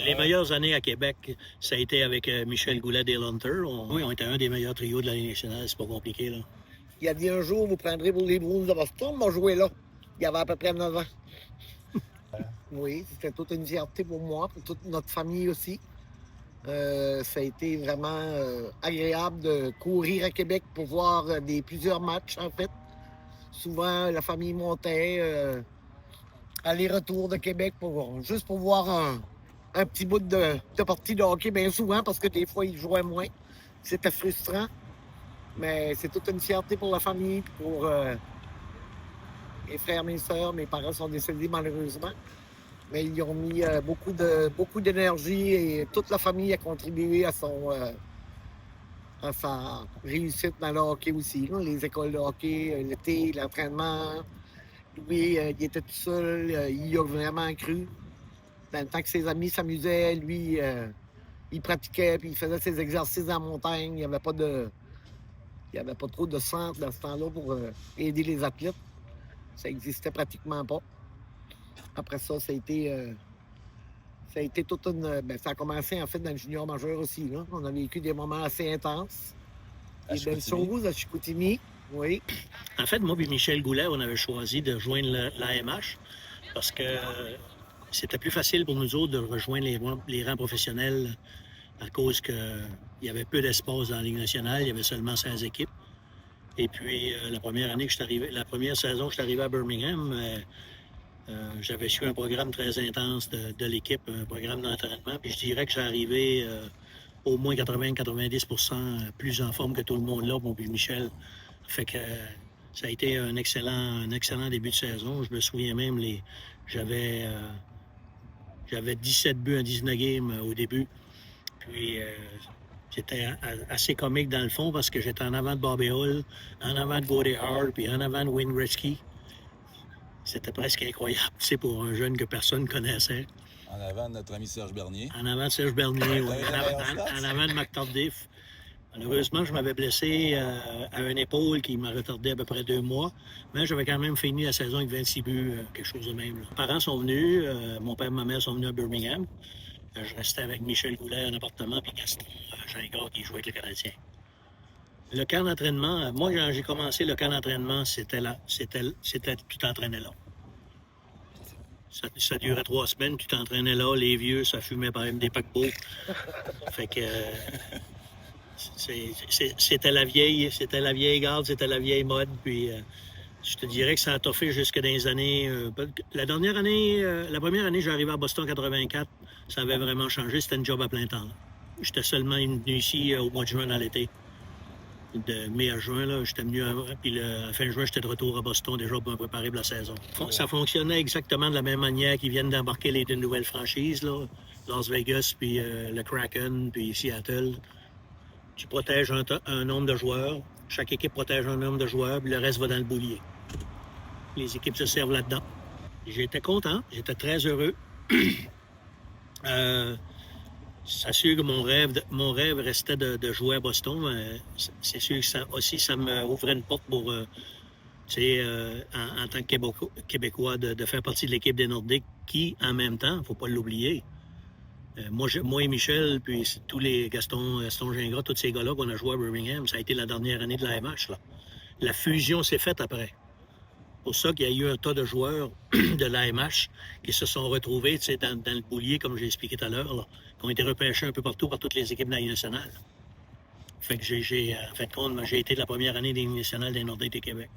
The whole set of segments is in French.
Les meilleures années à Québec, ça a été avec Michel Goulet des Hunters. Oui, on était un des meilleurs trios de la Ligue nationale. C'est pas compliqué, là. Il a dit un jour, vous prendrez pour les Bruins de Boston. M'a joué là. Il y avait à peu près 9 ans. Oui, c'était toute une fierté pour moi, pour toute notre famille aussi. Ça a été vraiment agréable de courir à Québec pour voir plusieurs matchs, en fait. Souvent, la famille montait aller-retour de Québec juste pour voir un petit bout de partie de hockey, bien souvent, parce que des fois, ils jouaient moins. C'était frustrant. Mais c'est toute une fierté pour la famille, pour mes frères, mes sœurs. Mes parents sont décédés malheureusement. Mais ils ont mis beaucoup d'énergie et toute la famille a contribué à sa réussite dans le hockey aussi. Là. Les écoles de hockey, l'été, l'entraînement. Lui, il était tout seul, il y a vraiment cru. Dans le temps que ses amis s'amusaient, lui, il pratiquait, puis il faisait ses exercices en montagne. Il n'y avait pas trop de centre dans ce temps-là pour aider les athlètes. Ça n'existait pratiquement pas. Après ça, ça a été toute une... ça a commencé, en fait, dans le junior majeur aussi. Là. On a vécu des moments assez intenses. Des belles choses à Chicoutimi, oui. En fait, moi et Michel Goulet, on avait choisi de rejoindre l'AMH parce que c'était plus facile pour nous autres de rejoindre les rangs professionnels à cause qu'il y avait peu d'espace dans la Ligue nationale. Il y avait seulement 16 équipes. Et puis, la première saison que je suis arrivé à Birmingham, j'avais su un programme très intense de l'équipe, un programme d'entraînement. Puis je dirais que j'ai arrivé au moins 80-90% plus en forme que tout le monde là, mon puis Michel. Fait que ça a été un excellent début de saison. Je me souviens même, j'avais 17 buts en 19 games au début. Puis c'était assez comique dans le fond parce que j'étais en avant de Bobby Hull, en avant de Gordy Hart, puis en avant de Wayne Gretzky. C'était presque incroyable, tu sais, pour un jeune que personne connaissait. En avant de notre ami Serge Bernier. En avant de Serge Bernier, oui. En avant de McTardiff. Malheureusement, je m'avais blessé à une épaule qui m'a retardé à peu près 2 mois. Mais j'avais quand même fini la saison avec 26 buts, quelque chose de même. Là. Mes parents sont venus, mon père et ma mère sont venus à Birmingham. Je restais avec Michel Goulet en appartement, puis Gaston Gingras qui jouait avec le Canadien. Le camp d'entraînement, moi, quand j'ai commencé le camp d'entraînement, c'était tu t'entraînais là. Ça durait 3 semaines, tu t'entraînais là, les vieux, ça fumait par exemple des paquebots. Fait que c'était la vieille garde, c'était la vieille mode, puis je te dirais que ça a toffé jusque dans les années... la première année, j'arrivais à Boston en 84, ça avait vraiment changé, c'était une job à plein temps. J'étais seulement venu ici au mois de juin dans l'été. De mai à juin, là, j'étais venu, puis à fin juin, j'étais de retour à Boston déjà pour me préparer pour la saison. Ça fonctionnait exactement de la même manière qu'ils viennent d'embarquer les 2 nouvelles franchises, là, Las Vegas, puis le Kraken, puis Seattle. Tu protèges un nombre de joueurs, chaque équipe protège un nombre de joueurs, puis le reste va dans le boulier. Les équipes se servent là-dedans. J'étais content, j'étais très heureux. C'est sûr que mon rêve restait de jouer à Boston. C'est sûr que ça me ouvrait une porte pour, en tant que Québécois, de faire partie de l'équipe des Nordiques qui, en même temps, il ne faut pas l'oublier. Moi et Michel, puis tous les Gaston Gingras, tous ces gars-là qu'on a joué à Birmingham, ça a été la dernière année de la MH. Là. La fusion s'est faite après. C'est pour ça qu'il y a eu un tas de joueurs de l'AMH qui se sont retrouvés dans le boulier, comme j'ai expliqué tout à l'heure, là, qui ont été repêchés un peu partout par toutes les équipes de la Ligue nationale. Fait que en fin de compte, j'ai été de la première année des Ligue nationale des Nordiques de Québec.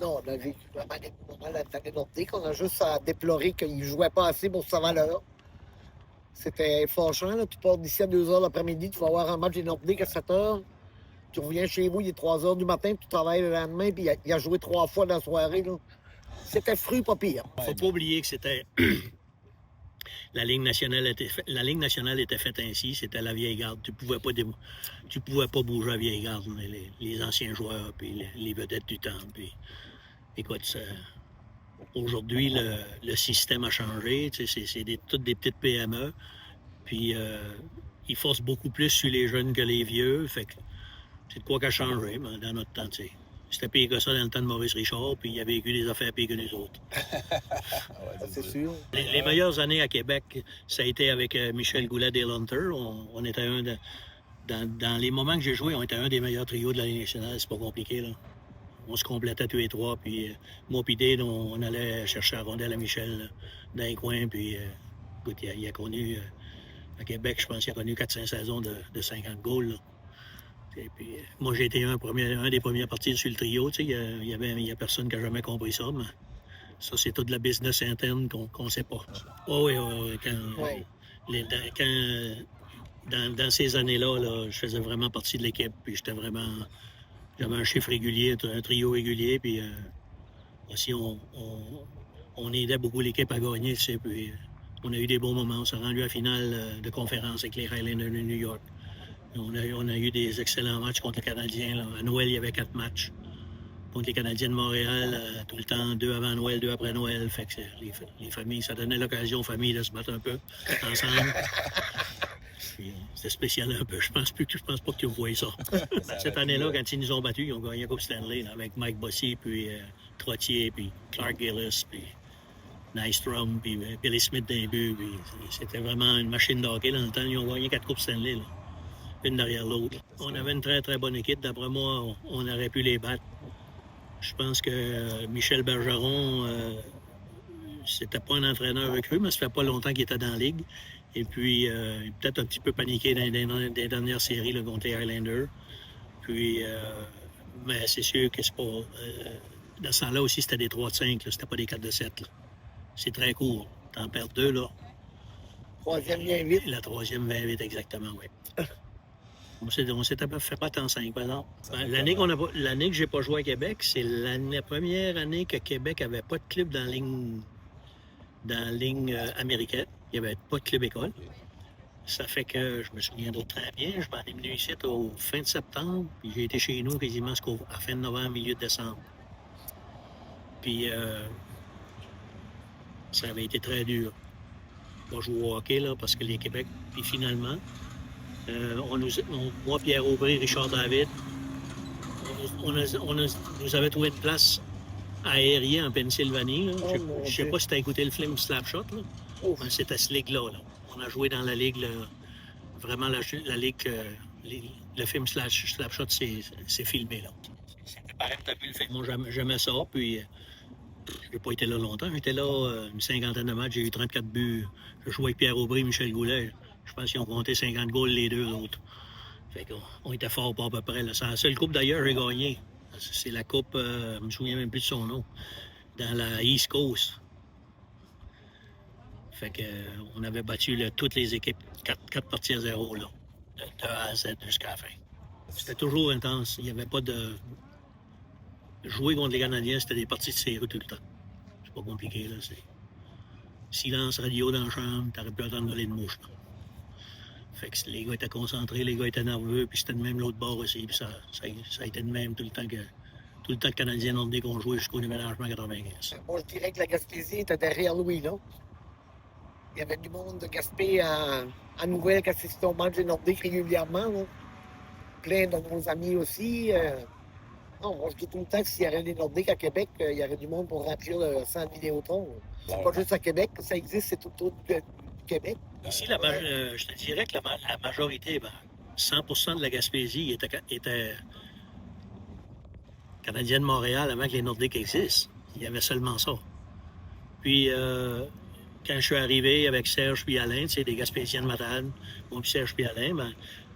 Non, on a vécu vraiment des Nordiques. On a juste à déplorer qu'ils ne jouaient pas assez pour sa valeur. C'était fâchant. Là. Tu pars d'ici à 2 h l'après-midi, tu vas avoir un match des Nordiques à 7 h. Tu reviens chez vous, il est 3 h du matin, puis tu travailles le lendemain, puis il a joué 3 fois dans la soirée. Là. C'était fru, pas pire. Faut pas oublier que c'était... La Ligue nationale était faite ainsi, c'était la vieille garde. Tu pouvais pas bouger la vieille garde, les anciens joueurs, puis les vedettes du temps. Puis, écoute, aujourd'hui, le système a changé. C'est toutes des petites PME. Puis, ils forcent beaucoup plus sur les jeunes que les vieux. Fait que c'est de quoi qu'a changé dans notre temps. C'était pire que ça dans le temps de Maurice Richard, puis il a vécu des affaires pires que nous autres. Ouais, C'est sûr. Les meilleures années à Québec, ça a été avec Michel Goulet des Hunter. On était dans les moments que j'ai joué, on était un des meilleurs trios de la Ligue nationale. C'est pas compliqué, là. On se complétait tous les trois, puis moi puis Dade, on allait chercher la rondelle à Michel là, dans les coins, puis écoute, il a connu, à Québec, je pense qu'il a connu 400 saisons de 50 goals, là. Et puis, moi, j'ai été un des premiers partis sur le trio, tu sais, il y a personne qui a jamais compris ça, mais ça, c'est toute la business interne qu'on sait pas. Oh, oui, dans ces années-là, là, je faisais vraiment partie de l'équipe, puis j'avais un chiffre régulier, un trio régulier, puis aussi on aidait beaucoup l'équipe à gagner, tu sais, puis on a eu des bons moments. On s'est rendu à la finale de conférence avec les Highlanders de New York. On a eu des excellents matchs contre les Canadiens, là. À Noël, il y avait 4 matchs. Contre les Canadiens de Montréal, tout le temps, 2 avant Noël, 2 après Noël. Fait que les familles, ça donnait l'occasion aux familles de se battre un peu ensemble. C'était spécial un peu. Je pense pas que tu voyais ça. Cette année-là, quand ils nous ont battus, ils ont gagné la Coupe Stanley là, avec Mike Bossy, puis Trottier, puis Clark Gillis, puis Nystrom, puis Billy Smith d'un but. C'était vraiment une machine de hockey. Dans le temps, ils ont gagné 4 Coupes Stanley, là, une derrière l'autre. On avait une très, très bonne équipe. D'après moi, on aurait pu les battre. Je pense que Michel Bergeron, c'était pas un entraîneur recru, mais ça fait pas longtemps qu'il était dans la Ligue. Et puis, peut-être un petit peu paniqué dans les dernières séries là, contre les Highlanders. Puis, mais c'est sûr que c'est pas... dans ce temps-là aussi, c'était des 3-5, c'était pas des 4-7. Là. C'est très court. T'en perds 2, là. Troisième vient vite. La troisième vient vite, exactement, oui. On s'était fait pas tant 5, par exemple. L'année que j'ai pas joué à Québec, c'est la première année que Québec avait pas de club dans la ligne américaine. Il n'y avait pas de club école. Ça fait que je me souviendrai très bien. Je m'en ai venu ici au fin de septembre, puis j'ai été chez nous quasiment à fin de novembre, milieu de décembre. Puis ça avait été très dur. Pas jouer au hockey, là, parce que les Québec... Puis finalement, moi, Pierre Aubry, Richard David, on nous avait trouvé une place aérienne en Pennsylvanie. Là. Je sais pas si tu as écouté le film Slapshot. Là. C'était cette ligue-là. Là. On a joué dans la ligue, là, vraiment la ligue, le film Slapshot, c'est filmé. Là. C'était pareil, tu as vu le film. Moi, j'aimais ça, puis j'ai pas été là longtemps. J'étais là une cinquantaine de matchs, j'ai eu 34 buts. Je jouais avec Pierre Aubry, Michel Goulet. Je pense qu'ils ont compté 50 goals les deux autres. Fait qu'on était forts pas à peu près. Là. C'est la seule coupe d'ailleurs que j'ai gagnée. C'est la coupe, je me souviens même plus de son nom, dans la East Coast. Fait que on avait battu toutes les équipes 4 parties à 0, là, de A à Z jusqu'à la fin. C'était toujours intense. Il n'y avait pas de... Jouer contre les Canadiens, c'était des parties de série tout le temps. C'est pas compliqué, là. C'est silence radio dans la chambre, t'aurais pu entendre gueuler de mouche. Là. Fait que les gars étaient concentrés, les gars étaient nerveux, puis c'était de même l'autre bord aussi. Puis ça a été de même tout le temps que le Canadien nordique ont joué jusqu'au déménagement 95. Moi, je dirais que la Gaspésie était derrière Louis, là. Il y avait du monde de Gaspé à Nouvelle qui assistait au match des Nordiques régulièrement. Là. Plein de nos amis aussi. Non, moi, je dis tout le temps que s'il y avait des Nordiques à Québec, il y aurait du monde pour remplir le centre Vidéotron. C'est pas juste à Québec, ça existe, c'est tout autour du Québec. Ici, je te dirais que la majorité, 100% de la Gaspésie était Canadien de Montréal avant que les Nordiques existent. Il y avait seulement ça. Puis, quand je suis arrivé avec Serge puis Alain, tu sais, des Gaspésiens de Matane, moi puis Serge puis Alain,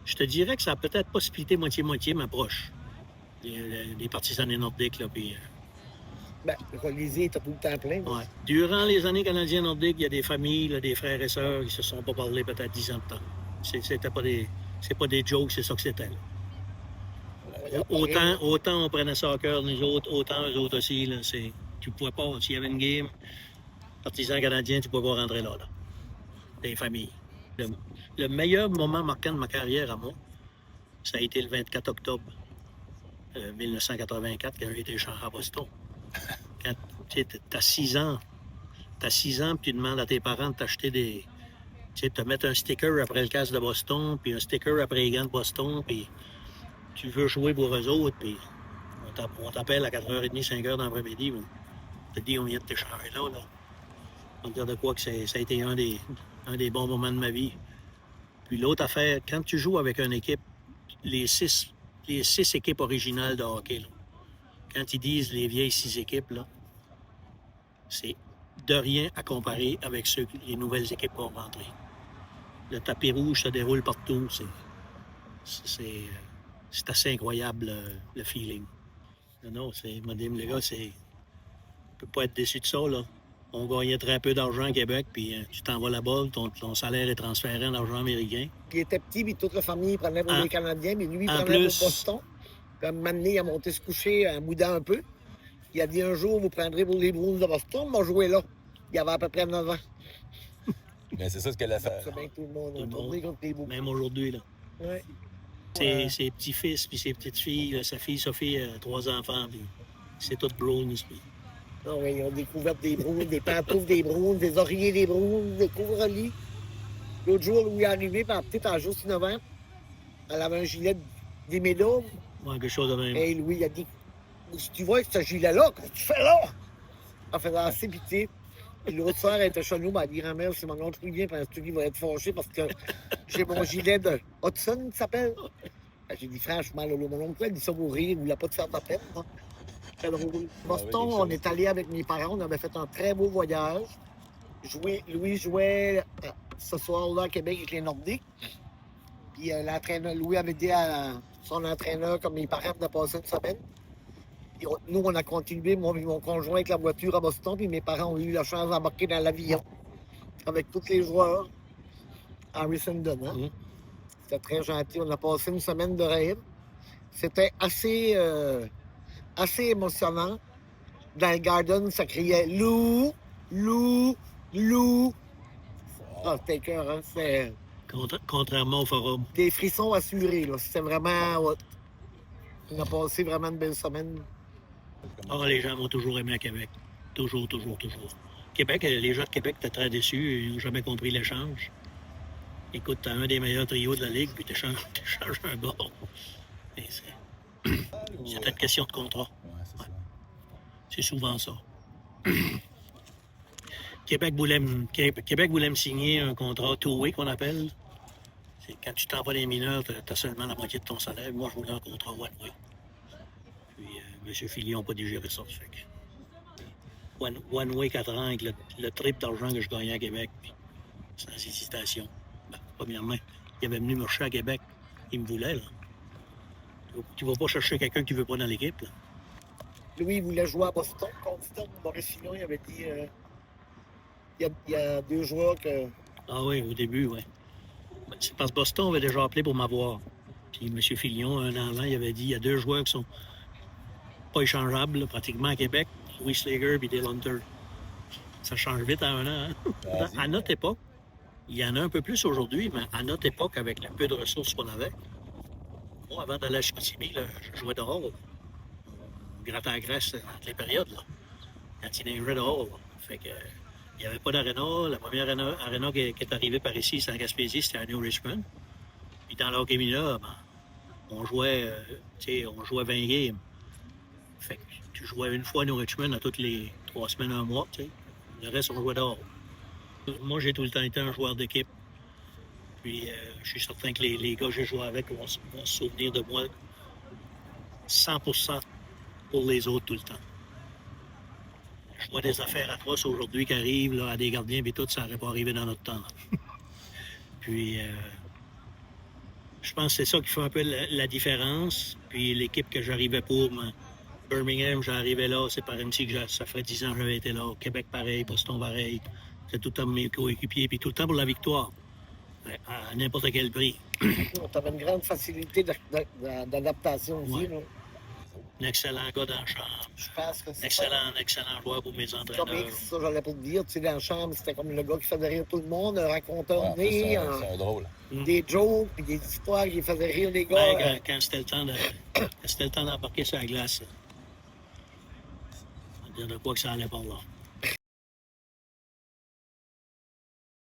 je te dirais que ça a peut-être pas splitté moitié-moitié, mais proche. Les partisans des Nordiques, là, puis... le Colisée était tout le temps plein. Ouais. Durant les années canadiennes nordiques, il y a des familles, là, des frères et sœurs qui se sont pas parlé peut-être 10 ans de temps. C'est pas des jokes, c'est ça que c'était. Autant on prenait ça à cœur, nous autres, autant eux autres aussi. Là, tu pouvais pas, s'il y avait une game, partisan canadien, tu pouvais pas rentrer là. Des familles. Le meilleur moment marquant de ma carrière à moi, ça a été le 24 octobre 1984, quand j'ai été champion à Boston. Quand tu as 6 ans, puis tu demandes à tes parents de t'acheter des... Tu sais, te mettre un sticker après le casque de Boston, puis un sticker après les gants de Boston, puis tu veux jouer pour eux autres, puis on t'appelle à 4h30, 5h dans l'après-midi. On te dit, on vient de t'échanger là. On te dire de quoi que ça a été un des bons moments de ma vie. Puis l'autre affaire, quand tu joues avec une équipe, les six équipes originales de hockey, là, quand ils disent les vieilles 6 équipes, là, c'est de rien à comparer avec les nouvelles équipes qui vont rentrer. Le tapis rouge se déroule partout. C'est assez incroyable, le feeling. Non, madame, les gars, tu peux pas être déçu de ça, là. On gagnait très peu d'argent à Québec, puis tu t'en vas là-bas, ton salaire est transféré en argent américain. Il était petit, puis toute la famille prenait pour les Canadiens, mais lui, il En prenait plus- pour Boston. Puis à un moment donné, il a monté se coucher en boudant un peu. Il a dit un jour, vous prendrez pour les Bruins de Boston. On m'a joué là. Il avait à peu près 9 ans. Mais c'est ça ce qu'elle a fait. C'est bien que tout le monde Tout a le tourné contre les Bruins. Même aujourd'hui, là. Ouais. Ses petits-fils puis ses petites-filles, là, sa fille Sophie a 3 enfants, puis c'est tout Bruins. Puis Non, mais ils ont découvert des Bruins, des pantoufles des Bruins, des oreillers des Bruins, des couvre-lits. L'autre jour, Louis est arrivé, puis peut-être en juste 9 ans, elle avait un gilet des médailles. ouais, quelque chose de même. Et Louis, il a dit, si tu vois que ce gilet-là, qu'est-ce que tu fais là? Elle faisait assez pitié. Puis l'autre soeur, elle était chez nous, elle a dit, grand-mère, c'est mon oncle Louis, parce que lui va être fâché parce que j'ai mon gilet de Hudson, il s'appelle. J'ai dit, franchement, là, mon oncle, il dit ça pour rire, il voulait pas te faire ta peine. Hein. Très drôle. Boston, on est allé avec mes parents, on avait fait un très beau voyage. Louis jouait ce soir-là à Québec avec les Nordiques. Puis l'entraîneur, Louis avait dit à son entraîneur, comme mes parents venaient passer une semaine. Puis nous, on a continué, moi et mon conjoint, avec la voiture à Boston, puis mes parents ont eu la chance d'embarquer dans l'avion avec tous les joueurs. Harrison Dunn, hein? Mhm. C'était très gentil. On a passé une semaine de rêve. C'était assez émotionnant. Dans le garden, ça criait « Lou! Lou! Lou! » Ah, c'était cœur, hein? C'était Contrairement au forum. des frissons assurés, là. C'était vraiment hot. On a passé vraiment une belle semaine. Ah, les gens m'ont toujours aimé à Québec. Toujours, toujours, toujours. Québec, les gens de Québec étaient très déçus. Ils n'ont jamais compris l'échange. Écoute, t'as un des meilleurs trios de la Ligue, puis t'échanges un gars. Et c'est une question de contrat. Ouais, c'est ça. C'est souvent ça. Québec voulait me signer un contrat two-way qu'on appelle. C'est quand tu t'envoies les mineurs, t'as seulement la moitié de ton salaire. Moi, je voulais un contrat one-way. Puis M. Filion n'a pas digéré ça. Fait que one-way 4 ans avec le triple d'argent que je gagnais à Québec. Puis, sans hésitation. Ben, premièrement, il avait venu me chercher à Québec. Il me voulait, là. Tu vas pas chercher quelqu'un qui veut pas dans l'équipe, là. Louis, il voulait jouer à Boston contre Maurice Fillon. Il avait dit il y a 2 joueurs que. Ah oui, au début, oui. C'est parce que Boston avait déjà appelé pour m'avoir. Puis M. Filion, un an avant, il avait dit il y a 2 joueurs qui sont pas échangeables, là, pratiquement à Québec, Louis Slager et Dale Hunter. Ça change vite en un an. Hein? Vas-y. À notre époque, il y en a un peu plus aujourd'hui, mais à notre époque, avec le peu de ressources qu'on avait, moi, avant d'aller à Chicoutimi, là, je jouais dehors. Gratte à graisse entre les périodes, là. Quand il neigeait dehors. Là. Fait que, il n'y avait pas d'aréna. La première aréna qui est arrivée par ici, c'est en Gaspésie, c'était à New Richmond. Puis dans l'hockey mineur, ben, on jouait 20 games. Fait que tu jouais une fois à New Richmond à toutes les 3 semaines, un mois, tu sais. Le reste, on jouait dehors. Moi, j'ai tout le temps été un joueur d'équipe. Puis, je suis certain que les gars que j'ai joué avec vont se souvenir de moi 100% pour les autres tout le temps. Je vois des affaires atroces aujourd'hui qui arrivent là, à des gardiens, puis tout, ça n'aurait pas arrivé dans notre temps. Puis, je pense que c'est ça qui fait un peu la différence. Puis, l'équipe que j'arrivais pour, Birmingham, j'arrivais là, c'est par MC que ça ferait 10 ans que j'avais été là. Québec, pareil, Boston, pareil. C'était tout le temps mes coéquipiers, puis tout le temps pour la victoire. À n'importe quel prix. On avait une grande facilité d'adaptation aussi. Ouais. Là. Un excellent gars dans la chambre. Je pense que c'est Excellent joueur pour mes entraîneurs. comique, ça, j'allais pas te dire. Tu sais, dans la chambre, c'était comme le gars qui faisait rire tout le monde, un raconteur Ouais, né, c'est un drôle. des jokes, puis des histoires qui faisaient rire les gars. Ben, quand c'était le temps d'embarquer sur la glace, on va dire de quoi que ça allait par là.